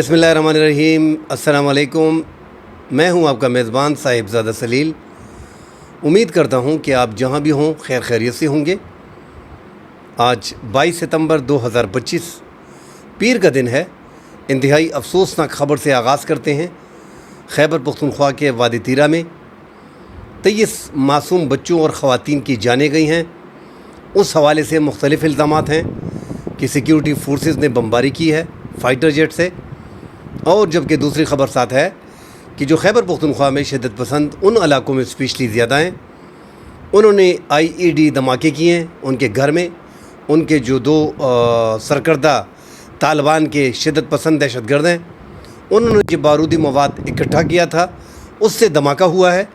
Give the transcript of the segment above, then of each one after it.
बिस्मिल्लाहिर्रहमानिर्रहीम। अस्सलाम वालेकुम। मैं हूं आपका मेज़बान साहिबज़ादा सलील। उम्मीद करता हूं कि आप जहां भी हों खैर खैरियत से होंगे। आज 22 सितंबर 2025 पीर का दिन है। इंतहाई अफसोसनाक ख़बर से आगाज़ करते हैं। खैबर पख्तूनख्वा के वादी तीरा में 23 मासूम बच्चों और ख़वातीन की जानें गई हैं। उस हवाले से मुख्तलिफ़ इल्ज़ामात हैं कि सिक्योरिटी फोर्सेस ने बमबारी की है फ़ाइटर जेट से, और जबकि दूसरी ख़बर साथ है कि जो खैबर पख्तूनख्वा में शिद्दत पसंद उन इलाकों में स्पेशली ज़्यादा हैं, उन्होंने IED धमाके किए हैं उनके घर में। उनके जो दो सरकर्दा तालिबान के शिद्दत पसंद दहशतगर्द हैं, उन्होंने जो बारूदी मवाद इकट्ठा किया था उससे धमाका हुआ है।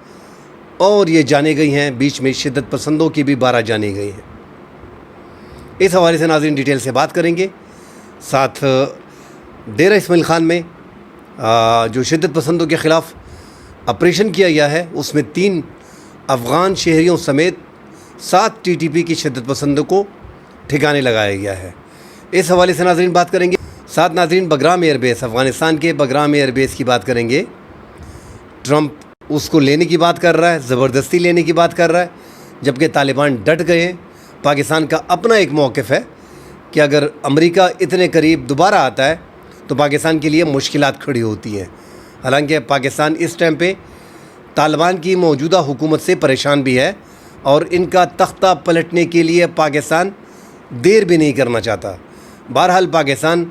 और ये जाने गई हैं बीच में शिद्दत पसंदों की भी 12 जाने गई हैं। इस हवाले से नाज़रीन डिटेल से बात करेंगे। साथ डेरा इस्माइल ख़ान में जो शिद्दत पसंदों के ख़िलाफ़ ऑपरेशन किया गया है उसमें 3 अफ़गान शहरियों समेत 7 TTP की शिद्दत पसंदों को ठिकाने लगाया गया है। इस हवाले से नाज़रीन बात करेंगे। साथ नाज़रीन बगराम एयरबेस, अफ़गानिस्तान के बगराम एयरबेस की बात करेंगे। ट्रंप उसको लेने की बात कर रहा है, ज़बरदस्ती लेने की बात कर रहा है, जबकि तालिबान डट गए हैं। पाकिस्तान का अपना एक मौक़िफ़ है कि अगर अमेरिका इतने करीब दोबारा आता है तो पाकिस्तान के लिए मुश्किलात खड़ी होती हैं। हालांकि पाकिस्तान इस टाइम पे तालिबान की मौजूदा हुकूमत से परेशान भी है और इनका तख्ता पलटने के लिए पाकिस्तान देर भी नहीं करना चाहता। बहरहाल पाकिस्तान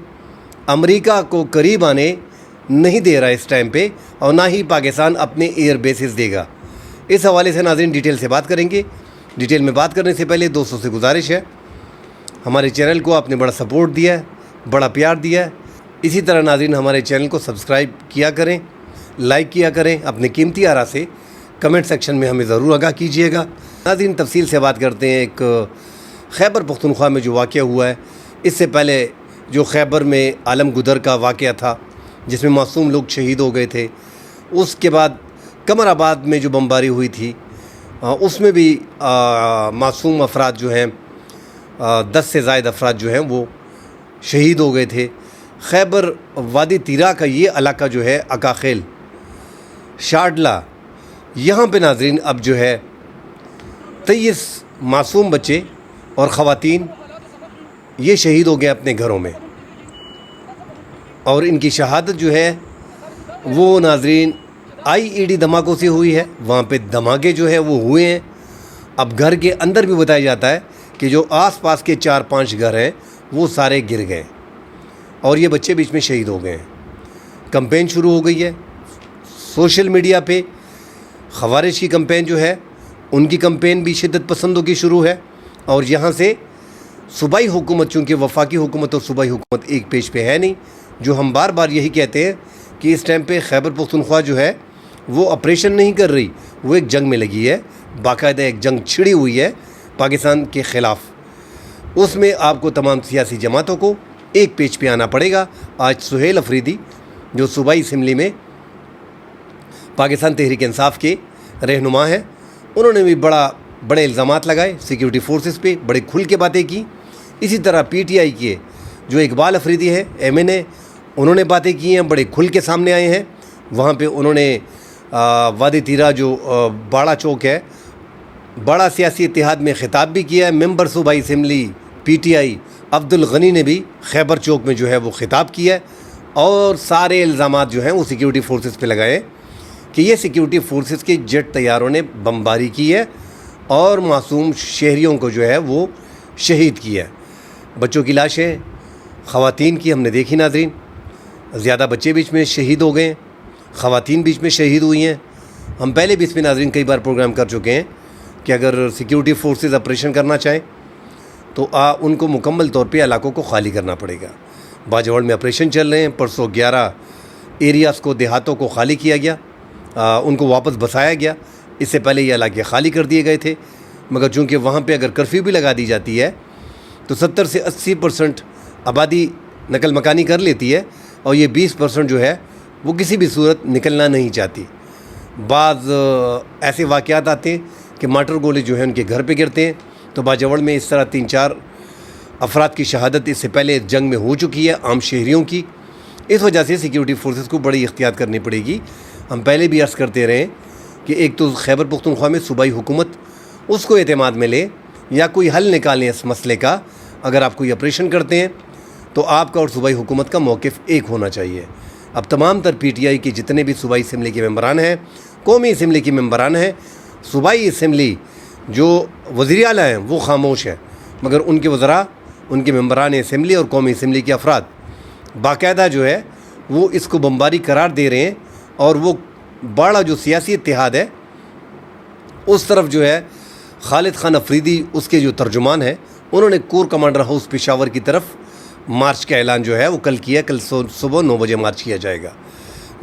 अमेरिका को करीब आने नहीं दे रहा इस टाइम पे, और ना ही पाकिस्तान अपने एयर बेसिस देगा। इस हवाले से नाज़रीन डिटेल से बात करेंगे। डिटेल में बात करने से पहले दोस्तों से गुजारिश है, हमारे चैनल को आपने बड़ा सपोर्ट दिया है, बड़ा प्यार दिया है। इसी तरह नाज़रीन हमारे चैनल को सब्सक्राइब किया करें, लाइक किया करें, अपने कीमती आरा से कमेंट सेक्शन में हमें ज़रूर आगाह कीजिएगा। नाज़रीन तफसील से बात करते हैं। एक खैबर पख्तूनख्वा में जो वाक़या हुआ है, इससे पहले जो खैबर में आलम गुदर का वाक़या था जिसमें मासूम लोग शहीद हो गए थे, उसके बाद कमराबाद में जो बमबारी हुई थी उसमें भी मासूम अफराद जो हैं 10 से ज़ायद अफराद जो हैं वो शहीद हो गए थे। खैबर वादी तीरा का ये इलाका जो है अकाखेल शाडला, यहाँ पे नाज़रीन अब जो है 23 मासूम बच्चे और ख़वातीन ये शहीद हो गए अपने घरों में, और इनकी शहादत जो है वो नाज़रीन IED धमाकों से हुई है। वहाँ पे धमाके जो है वो हुए हैं। अब घर के अंदर भी बताया जाता है कि जो आसपास के 4-5 घर हैं वो सारे गिर गए और ये बच्चे बीच में शहीद हो गए हैं। कैंपेन शुरू हो गई है सोशल मीडिया पे। ख़वारिज की कैंपेन जो है उनकी कैंपेन भी शिद्दत पसंदों की शुरू है, और यहाँ से सूबाई हुकूमत, चूँकि वफाकी हुकूमत और सूबाई हुकूमत एक पेज पे है नहीं, जो हम बार बार यही कहते हैं कि इस टाइम पे खैबर पख्तूनख्वा जो है वो ऑपरेशन नहीं कर रही, वो एक जंग में लगी है। बाकायदा एक जंग छिड़ी हुई है पाकिस्तान के ख़िलाफ़। उसमें आपको तमाम सियासी जमातों को एक पेज पे आना पड़ेगा। आज सुहेल अफरीदी जो सूबाई असम्बली में पाकिस्तान तहरीक इंसाफ के रहनुमा हैं, उन्होंने भी बड़े इल्ज़ामात लगाए सिक्योरिटी फोर्सेस पे, बड़े खुल के बातें की। इसी तरह PTI के जो इकबाल अफरीदी है MNA, उन्होंने बातें की हैं, बड़े खुल के सामने आए हैं। वहाँ पे उन्होंने वादी तीरा जो बाड़ा चौक है, बड़ा सियासी इत्तेहाद में ख़िताब भी किया है। मेंबर सूबाई असम्बली PTI अब्दुल गनी ने भी खैबर चौक में जो है वो ख़िताब किया है, और सारे इल्ज़ामात जो हैं वो सिक्योरिटी फोर्सेस पे लगाए कि ये सिक्योरिटी फोर्सेस के जेट तैयारों ने बमबारी की है और मासूम शहरियों को जो है वो शहीद किया है। बच्चों की लाशें ख़वातीन की हमने देखी नाज़रीन, ज़्यादा बच्चे बीच में शहीद हो गए, ख़वातीन बीच में शहीद हुई हैं। हम पहले भी इसमें नाज़रीन कई बार प्रोग्राम कर चुके हैं कि अगर सिक्योरिटी फोर्सेस ऑपरेशन करना चाहें तो उनको मुकम्मल तौर पे इलाकों को खाली करना पड़ेगा। बाजवाड़ में ऑपरेशन चल रहे हैं। परसों 11 एरियाज़ को, देहातों को खाली किया गया, उनको वापस बसाया गया। इससे पहले ये इलाके खाली कर दिए गए थे, मगर चूँकि वहाँ पे अगर कर्फ्यू भी लगा दी जाती है तो 70 से 80% आबादी नकल मकानी कर लेती है, और ये 20% जो है वो किसी भी सूरत निकलना नहीं चाहती। बाज़ ऐसे वाक़यात आते हैं कि माटर गोले जो हैं उनके घर पे गिरते हैं। तो बाजवड़ में इस तरह 3-4 अफराद की शहादत इससे पहले जंग में हो चुकी है आम शहरियों की। इस वजह से सिक्योरिटी फोर्सेस को बड़ी एहतियात करनी पड़ेगी। हम पहले भी अर्ज़ करते रहे कि एक तो खैबर पख्तूनख्वा में सूबाई हुकूमत उसको एतमाद में ले या कोई हल निकालें इस मसले का। अगर आप कोई ऑपरेशन करते हैं तो आपका और सूबाई हुकूमत का मौक़िफ़ एक होना चाहिए। अब तमाम तर PTI के जितने भी सूबाई असम्बली के मेंबरान हैं, कौमी असम्बली के मेंबरान हैं, सूबाई असम्बली जो वज़ीर आला हैं वो खामोश है, मगर उनके वज़रा, उनके मेंबरान असम्बली और कौमी असम्बली के अफराद बाकायदा जो है वो इसको बमबारी करार दे रहे हैं। और वो बड़ा जो सियासी इत्तेहाद है उस तरफ जो है खालिद खान अफरीदी उसके जो तर्जुमान हैं उन्होंने कोर कमांडर हाउस पेशावर की तरफ मार्च का ऐलान जो है वो कल किया। कल सुबह 9 बजे मार्च किया जाएगा।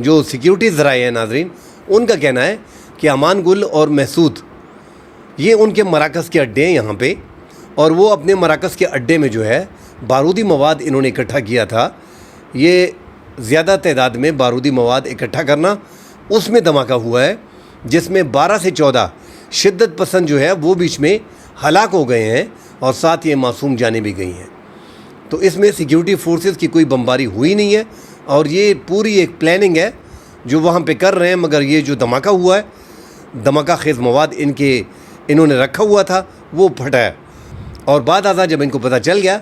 जो सिक्योरिटी ज़राए हैं नाजरीन, उनका कहना है कि अमान गुल और महसूद ये उनके मराकज़ के अड्डे हैं यहाँ पे, और वो अपने मराकज़ के अड्डे में जो है बारूदी मवाद इन्होंने इकट्ठा किया था। ये ज़्यादा तादाद में बारूदी मवाद इकट्ठा करना, उसमें धमाका हुआ है जिसमें 12 से 14 शिद्दत पसंद जो है वो बीच में हलाक हो गए हैं और साथ ये मासूम जानें भी गई हैं। तो इसमें सिक्योरिटी फोर्सेस की कोई बमबारी हुई नहीं है और ये पूरी एक प्लानिंग है जो वहाँ पे कर रहे हैं। मगर ये जो धमाका हुआ है, धमाका खेज़ मवाद इन्होंने रखा हुआ था वो फटा है। और बाद आज़ा जब इनको पता चल गया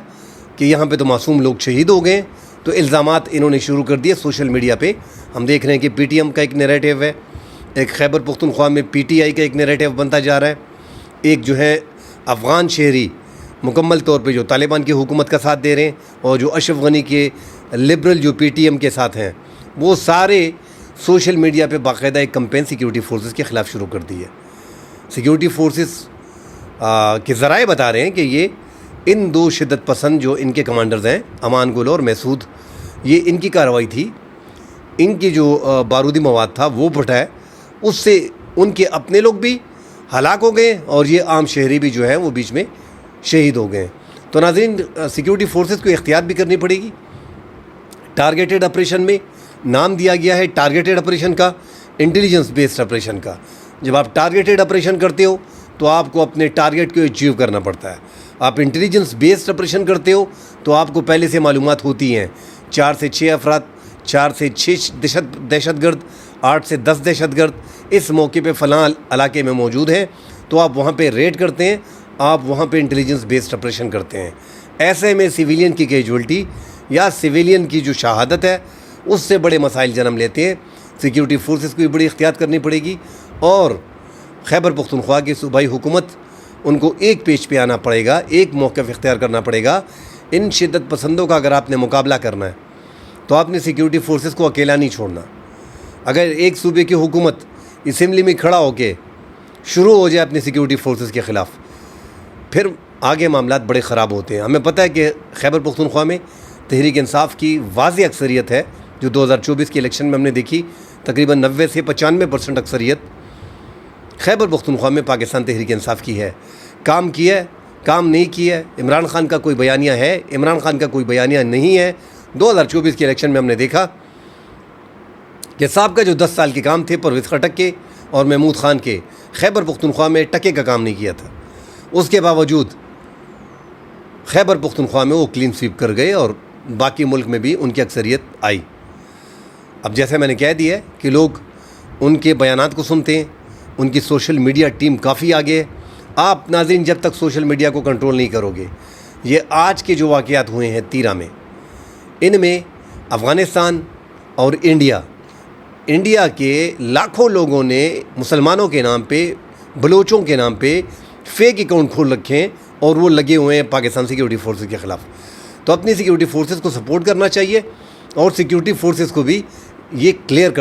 कि यहाँ पे तो मासूम लोग शहीद हो गए तो इल्ज़ामात इन्होंने शुरू कर दिए सोशल मीडिया पे। हम देख रहे हैं कि PTM का एक नैरेटिव है, एक खैबर पख्तूनख्वा में PTI का एक नैरेटिव बनता जा रहा है, एक जो है अफ़गान शहरी मुकम्मल तौर पे जो तालिबान की हुकूमत का साथ दे रहे हैं, और जो अशरफ गनी के लिबरल जो PTM के साथ हैं, वो सारे सोशल मीडिया पे बाकायदा एक कैंपेन सिक्योरिटी फोर्सेस के ख़िलाफ़ शुरू कर दी है। सिक्योरिटी फोर्सेस के ज़राए बता रहे हैं कि ये इन 2 शिद्दत पसंद जो इनके कमांडर्स हैं अमान गुल और महसूद, ये इनकी कार्रवाई थी। इनकी जो बारूदी मवाद था वो फटा है, उससे उनके अपने लोग भी हलाक हो गए और ये आम शहरी भी जो है वो बीच में शहीद हो गए। तो नाज़रीन, सिक्योरिटी फोर्सेस को एहतियात भी करनी पड़ेगी। टारगेटेड ऑपरेशन में नाम दिया गया है टारगेटेड ऑपरेशन का, इंटेलिजेंस बेस्ड ऑपरेशन का। जब आप टारगेटेड ऑपरेशन करते हो तो आपको अपने टारगेट को अचीव करना पड़ता है। आप इंटेलिजेंस बेस्ड ऑपरेशन करते हो तो आपको पहले से मालूमात होती हैं, 4 से 6 अफराद, 4 से 6 दहशतगर्द, 8 से 10 दहशतगर्द इस मौके पे फ़लाँ इलाके में मौजूद हैं, तो आप वहाँ पे रेड करते हैं, आप वहाँ पे इंटेलिजेंस बेस्ड ऑपरेशन करते हैं। ऐसे में सिविलियन की कैजुअल्टी या सिविलियन की जो शहादत है उससे बड़े मसाइल जन्म लेते हैं। सिक्योरिटी फोर्सेस को भी बड़ी एहतियात करनी पड़ेगी और खैबर पख्तूनख्वा की सूबाई हुकूमत उनको एक पेज पे आना पड़ेगा, एक मौक़िफ़ इख्तियार करना पड़ेगा। इन शिद्दत पसंदों का अगर आपने मुकाबला करना है तो आपने सिक्योरिटी फोर्सेस को अकेला नहीं छोड़ना। अगर एक सूबे की हुकूमत असम्बली में खड़ा होकर शुरू हो जाए अपनी सिक्योरिटी फोर्सेस के ख़िलाफ़, फिर आगे मामलात बड़े ख़राब होते हैं। हमें पता है कि खैबर पख्तूनख्वा में तहरीक इंसाफ की वाज़ेह अक्सरियत है, जो 2024 के इलेक्शन में हमने देखी। तकरीबन 90 से 95% अक्सरियत खैबर पख्तूनख्वा में पाकिस्तान तहरीक इंसाफ की है। काम किया है, काम नहीं किया है, इमरान खान का कोई बयानिया है, इमरान खान का कोई बयानिया नहीं है। 2024 के इलेक्शन में हमने देखा कि साहब का जो 10 साल के काम थे परवेज़ खटक के और महमूद ख़ान के, खैबर पख्तूनख्वा में टके का काम नहीं किया था। उसके बावजूद खैबर पख्तूनख्वा में वो क्लीन स्वीप कर गए और बाकी मुल्क में भी उनकी अक्सरियत आई। अब जैसे मैंने कह दिया है कि लोग उनके बयानात को सुनते हैं, उनकी सोशल मीडिया टीम काफ़ी आगे है। आप नाज़रीन जब तक सोशल मीडिया को कंट्रोल नहीं करोगे, ये आज के जो वाक़यात हुए हैं तीरा में, इनमें अफ़गानिस्तान और इंडिया के लाखों लोगों ने मुसलमानों के नाम पे, बलोचों के नाम पे फेक अकाउंट खोल रखे हैं और वो लगे हुए हैं पाकिस्तान सिक्योरिटी फोर्सेस के ख़िलाफ़। तो अपनी सिक्योरिटी फोर्सेस को सपोर्ट करना चाहिए और सिक्योरिटी फोर्सेस को भी ये क्लियर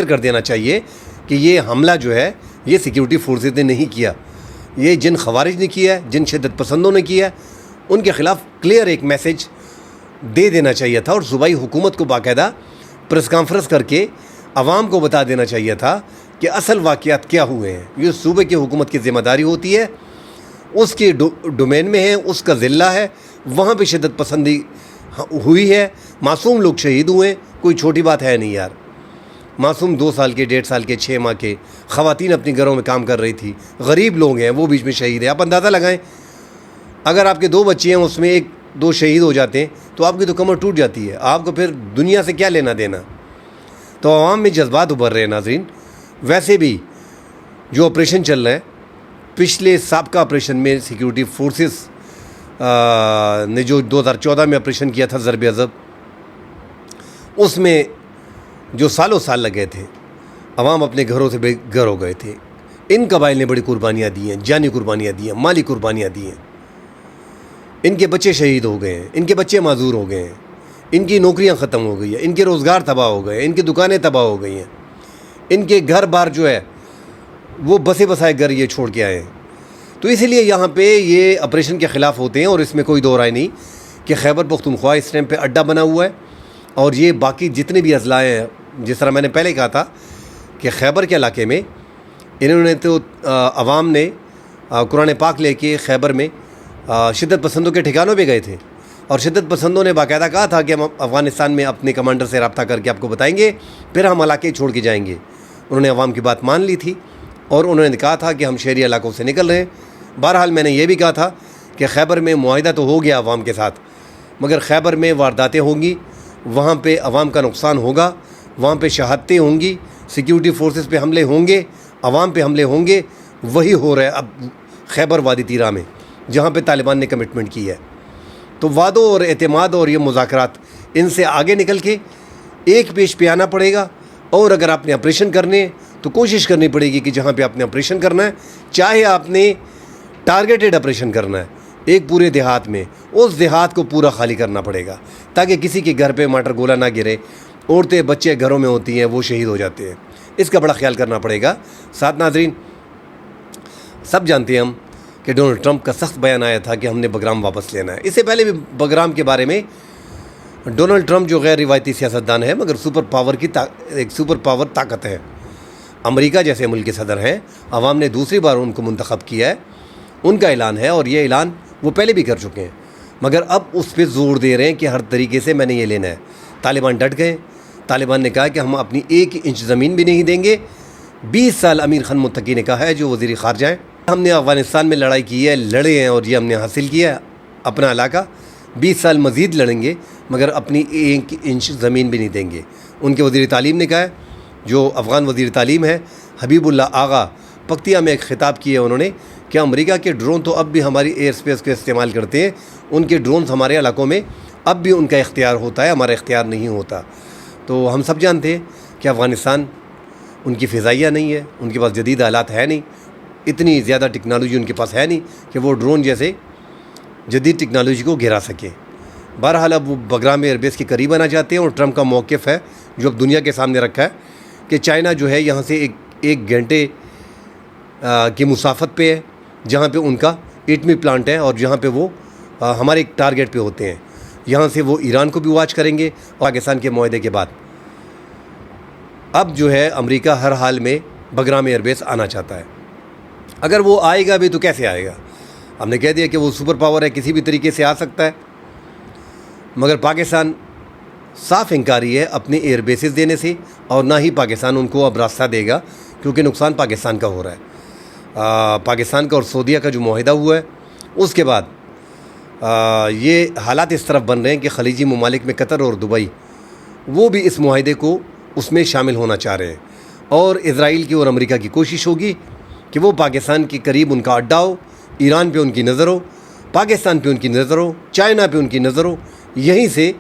कर देना चाहिए कि ये हमला जो है ये सिक्योरिटी फोर्सेस ने नहीं किया, ये जिन खवारिज ने किया है, जिन शिद्दत पसंदों ने किया है, उनके ख़िलाफ़ क्लियर एक मैसेज दे देना चाहिए था और सूबाई हुकूमत को बाकायदा प्रेस कॉन्फ्रेंस करके आवाम को बता देना चाहिए था कि असल वाक़यात क्या हुए हैं। ये सूबे की हुकूमत की ज़िम्मेदारी होती है, उसके डोमेन में है, उसका ज़िला है, वहाँ पे शिद्दत पसंदी हुई है, मासूम लोग शहीद हुए, कोई छोटी बात है नहीं यार। मासूम 2 साल के, 1.5 साल के, 6 माह के ख़वातीन अपने घरों में काम कर रही थी, गरीब लोग हैं, वो बीच में शहीद है। आप अंदाज़ा लगाएं, अगर आपके 2 बच्चे हैं उसमें 1-2 शहीद हो जाते हैं तो आपकी तो कमर टूट जाती है, आपको फिर दुनिया से क्या लेना देना। तो आवाम में जज्बात उभर रहे हैं नाज़रीन। वैसे भी जो ऑपरेशन चल रहा है, पिछले साबका ऑपरेशन में सिक्योरिटी फोर्सेस ने जो 2014 में ऑपरेशन किया था ज़रब अज़ब, उसमें जो सालों साल लगे थे, अवाम अपने घरों से बेघर हो गए थे। इन कबाइल ने बड़ी कुर्बानियाँ दी हैं, जानी कुर्बानियाँ दी हैं, माली कुर्बानियाँ दी हैं। इनके बच्चे शहीद हो गए हैं, इनके बच्चे माजूर हो गए हैं, इनकी नौकरियां ख़त्म हो गई हैं, इनके रोज़गार तबाह हो गए, इनकी दुकानें तबाह हो गई हैं, इनके घर बार जो है वो बसे बसाए घर ये छोड़ के आए हैं। तो इसीलिए यहाँ पे ये ऑपरेशन के ख़िलाफ़ होते हैं। और इसमें कोई दो राय नहीं कि खैबर पख्तूनख्वा इस टाइम पे अड्डा बना हुआ है। और ये बाकी जितने भी अज़लाएँ हैं, जिस तरह मैंने पहले कहा था कि खैबर के इलाके में इन्होंने तो अवाम ने कुरान पाक लेके खैबर में शिद्दत पसंदों के ठिकानों पे गए थे। और शिद्दत पसंदों ने बाकायदा कहा था कि हम अफ़गानिस्तान में अपने कमांडर से रब्ता करके आपको बताएंगे, फिर हम इलाके छोड़ के जाएंगे। उन्होंने अवाम की बात मान ली थी और उन्होंने कहा था कि हम शहरी इलाकों से निकल रहे हैं। बहरहाल मैंने ये भी कहा था कि खैबर में मुआहिदा तो हो गया अवाम के साथ, मगर खैबर में वारदातें होंगी, वहाँ पे अवाम का नुकसान होगा, वहाँ पे शहादतें होंगी, सिक्योरिटी फोर्सेस पे हमले होंगे, अवाम पे हमले होंगे। वही हो रहा है अब खैबर वादी तीरा में, जहाँ पे तालिबान ने कमिटमेंट की है। तो वादों और एतमाद और ये मुज़ाकरात, इनसे आगे निकल के एक पेश पे आना पड़ेगा। और अगर आपने ऑपरेशन करने तो कोशिश करनी पड़ेगी कि जहाँ पे आपने ऑपरेशन करना है, चाहे आपने टारगेटेड ऑपरेशन करना है एक पूरे देहात में, उस देहात को पूरा खाली करना पड़ेगा ताकि किसी के घर पे माटर गोला ना गिरे। औरतें बच्चे घरों में होती हैं, वो शहीद हो जाते हैं। इसका बड़ा ख्याल करना पड़ेगा। साथ नाज़रीन, सब जानते हैं हम कि डोनाल्ड ट्रंप का सख्त बयान आया था कि हमने बगराम वापस लेना है। इससे पहले भी बगराम के बारे में डोनाल्ड ट्रंप जो गैर रिवायती सियासतदान है, मगर सुपर पावर की एक सुपर पावर ताकत है, अमेरिका जैसे मुल्क के सदर हैं, अवाम ने दूसरी बार उनको मुंतखब किया है, उनका ऐलान है। और ये ऐलान वो पहले भी कर चुके हैं, मगर अब उस पर ज़ोर दे रहे हैं कि हर तरीके से मैंने ये लेना है। तालिबान डट गए। तालिबान ने कहा कि हम अपनी 1 इंच ज़मीन भी नहीं देंगे। 20 साल अमीर खान मुत्तकी ने कहा है, जो वज़ीर ख़ारजा हैं, हमने अफ़गानिस्तान में लड़ाई की है, लड़े हैं और ये हमने हासिल किया है अपना इलाका। 20 साल मज़ीद लड़ेंगे, मगर अपनी 1 इंच ज़मीन भी नहीं देंगे। उनके वज़ीर तालीम ने कहा है, जो अफ़गान वज़ीर तालीम है हबीबुल्लाह आगा, पक्तिया में एक ख़िताब किया है उन्होंने कि अमेरिका के ड्रोन तो अब भी हमारी एयर स्पेस का इस्तेमाल करते हैं, उनके ड्रोन हमारे इलाकों में अब भी उनका इख्तियार होता है, हमारा इख्तियार नहीं होता। तो हम सब जानते हैं कि अफ़गानिस्तान उनकी फ़िज़ाइया नहीं है, उनके पास जदीद आलात है नहीं, इतनी ज़्यादा टेक्नोलॉजी उनके पास है नहीं कि वो ड्रोन जैसे जदीद टेक्नोलॉजी को गिरा सके। बहरहाल अब वो बगराम एयरबेस के करीब आना चाहते हैं। और ट्रंप का मौक़िफ़ है जो अब दुनिया के सामने रखा है कि चाइना जो है यहाँ से एक घंटे की मुसाफत पे है, जहाँ पे उनका एटमी प्लांट है और जहाँ पे वो हमारे एक टारगेट पे होते हैं। यहाँ से वो ईरान को भी वॉच करेंगे। पाकिस्तान के मुआहदे के बाद अब जो है अमेरिका हर हाल में बगराम एयरबेस आना चाहता है। अगर वो आएगा भी तो कैसे आएगा? हमने कह दिया कि वो सुपर पावर है, किसी भी तरीके से आ सकता है, मगर पाकिस्तान साफ इंकारी है अपने एयरबेसेस देने से, और ना ही पाकिस्तान उनको अब रास्ता देगा, क्योंकि नुकसान पाकिस्तान का हो रहा है। पाकिस्तान का और सऊदीया का जो मुआहिदा हुआ है, उसके बाद ये हालात इस तरफ बन रहे हैं कि खलीजी ममालिक में कतर और दुबई, वो भी इस मुआहिदे को उसमें शामिल होना चाह रहे हैं। और इजराइल की और अमेरिका की कोशिश होगी कि वो पाकिस्तान के करीब उनका अड्डा हो, ईरान पे उनकी नज़र हो, पाकिस्तान पे उनकी नज़र हो, चाइना पे उनकी नज़र हो। यहीं से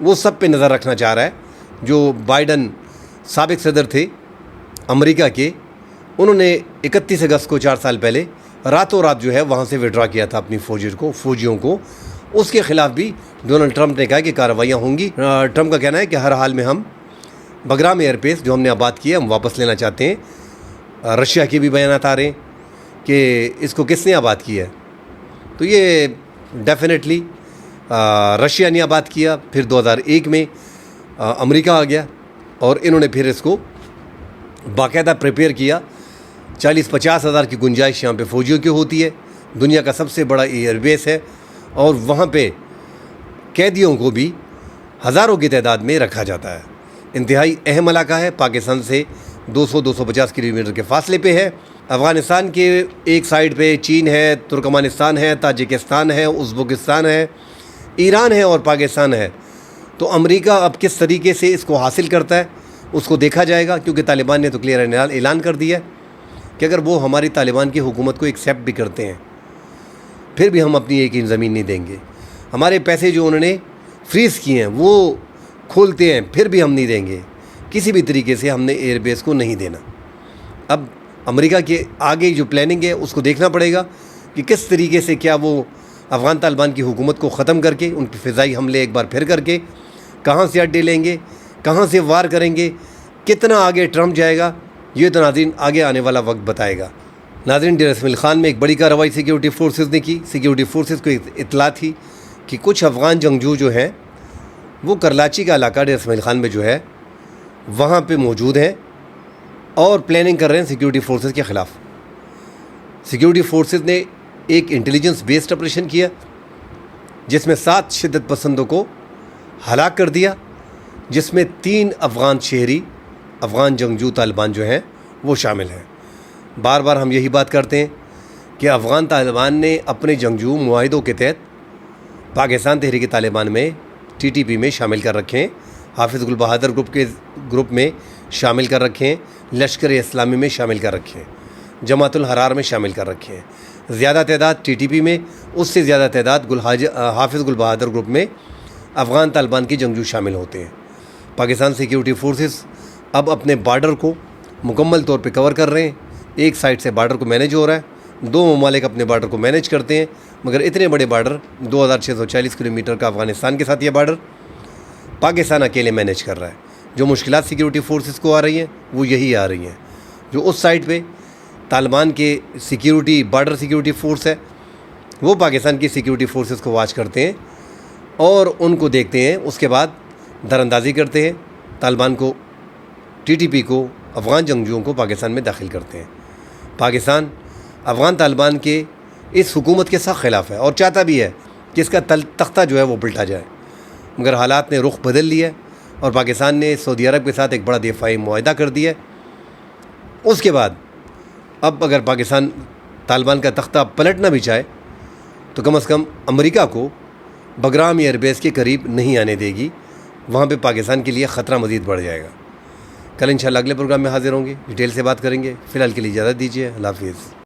वो सब पे नज़र रखना चाह रहा है। जो बाइडन साबिक सदर थे अमेरिका के, उन्होंने 31 अगस्त को 4 साल पहले रातों रात जो है वहाँ से विड्रॉ किया था अपनी फौजियों को। उसके ख़िलाफ़ भी डोनाल्ड ट्रंप ने कहा कि कार्रवाइयाँ होंगी। ट्रंप का कहना है कि हर हाल में हम बगराम एयरबेस जो हमने आबाद किया हम वापस लेना चाहते हैं। रशिया के भी बयानात आ रहे हैं कि इसको किसने आबाद किया है, तो ये डेफिनेटली रशिया ने आबाद किया। फिर 2001 में अमेरिका आ गया और इन्होंने फिर इसको बाकायदा प्रिपेयर किया। 40-50 हज़ार की गुंजाइश यहाँ पे फ़ौजियों की होती है। दुनिया का सबसे बड़ा एयरबेस है और वहाँ पे कैदियों को भी हज़ारों की तादाद में रखा जाता है। इंतहाई अहम इलाका है, पाकिस्तान से 200-250 किलोमीटर के फासले पे है। अफ़गानिस्तान के एक साइड पे चीन है, तुर्कमानिस्तान है, ताजिकिस्तान है, उज़्बेकिस्तान है, ईरान है और पाकिस्तान है। तो अमेरिका अब किस तरीके से इसको हासिल करता है उसको देखा जाएगा, क्योंकि तालिबान ने तो क्लियर ऐलान कर दिया है कि अगर वो हमारी तालिबान की हुकूमत को एक्सेप्ट भी करते हैं फिर भी हम अपनी एक इंच ज़मीन नहीं देंगे। हमारे पैसे जो उन्होंने फ्रीज़ किए हैं वो खोलते हैं फिर भी हम नहीं देंगे। किसी भी तरीके से हमने एयरबेस को नहीं देना। अब अमेरिका के आगे जो प्लानिंग है उसको देखना पड़ेगा कि किस तरीके से क्या वो अफ़गान तालिबान की हुकूमत को ख़त्म करके उन पर फ़िज़ाई हमले एक बार फिर करके कहाँ से अड्डे लेंगे, कहाँ से वार करेंगे, कितना आगे ट्रम्प जाएगा, ये तो नाज़रीन आगे आने वाला वक्त बताएगा। नाज़रीन, डेर इसमाइल ख़ान में एक बड़ी कार्रवाई सिक्योरिटी फोर्सेस ने की। सिक्योरिटी फोर्सेस को इत्तला थी कि कुछ अफ़गान जंगजू जो हैं वो करलाची का इलाका डेर इसमाइल ख़ान में जो है वहाँ पे मौजूद हैं और प्लानिंग कर रहे हैं सिक्योरिटी फोर्सेस के ख़िलाफ़। सिक्योरिटी फोर्सेस ने एक इंटेलिजेंस बेस्ड ऑपरेशन किया जिसमें 7 शिद्दत पसंदों को हलाक कर दिया, जिसमें 3 अफ़गान शहरी अफ़गान जंगजू तालिबान जो हैं वो शामिल हैं। बार बार हम यही बात करते हैं कि अफ़गान तालिबान ने अपने जंगजू मुआहिदों के तहत पाकिस्तान तहरीक तालिबान में TTP में शामिल कर रखे हैं, हाफिज़ गुल बहादुर ग्रुप में शामिल कर रखे हैं, लश्कर इस्लामी में शामिल कर रखे हैं, जमातुल हरार में शामिल कर रखे हैं। ज़्यादा तादाद TTP में, उससे ज़्यादा तादाद हाफिज़ गुल बहादुर ग्रुप में अफ़गान तालिबान के जंगजू शामिल होते हैं। पाकिस्तान सिक्योरिटी फोर्सेस अब अपने बॉर्डर को मुकम्मल तौर पे कवर कर रहे हैं। एक साइड से बॉर्डर को मैनेज हो रहा है, 2 ममालिक अपने बॉर्डर को मैनेज करते हैं, मगर इतने बड़े बॉर्डर 2640 किलोमीटर का अफ़गानिस्तान के साथ ये बॉर्डर पाकिस्तान अकेले मैनेज कर रहा है। जो मुश्किलात सिक्योरिटी फोर्सेस को आ रही हैं वो यही आ रही हैं, जो उस साइड पे तालिबान के सिक्योरिटी बॉर्डर सिक्योरिटी फोर्स है वो पाकिस्तान की सिक्योरिटी फोर्सेस को वॉच करते हैं और उनको देखते हैं, उसके बाद दरअंदाजी करते हैं, तालिबान को TTP को अफ़गान जंगजुओं को पाकिस्तान में दाखिल करते हैं। पाकिस्तान अफ़गान तालिबान के इस हुकूमत के सख्त ख़िलाफ़ है और चाहता भी है कि इसका तख्ता जो है वो पलटा जाए, मगर हालात ने रुख बदल लिया है और पाकिस्तान ने सऊदी अरब के साथ एक बड़ा दिफाई मुआहिदा कर दिया है। उसके बाद अब अगर पाकिस्तान तालिबान का तख्ता पलटना भी चाहे तो कम से कम अमेरिका को बगराम एयरबेस के करीब नहीं आने देगी, वहाँ पे पाकिस्तान के लिए ख़तरा मज़ीद बढ़ जाएगा। कल इंशाल्लाह अगले प्रोग्राम में हाज़िर होंगे, डिटेल से बात करेंगे। फ़िलहाल के लिए इजाज़त दीजिए। अल्लाह हाफ़िज़।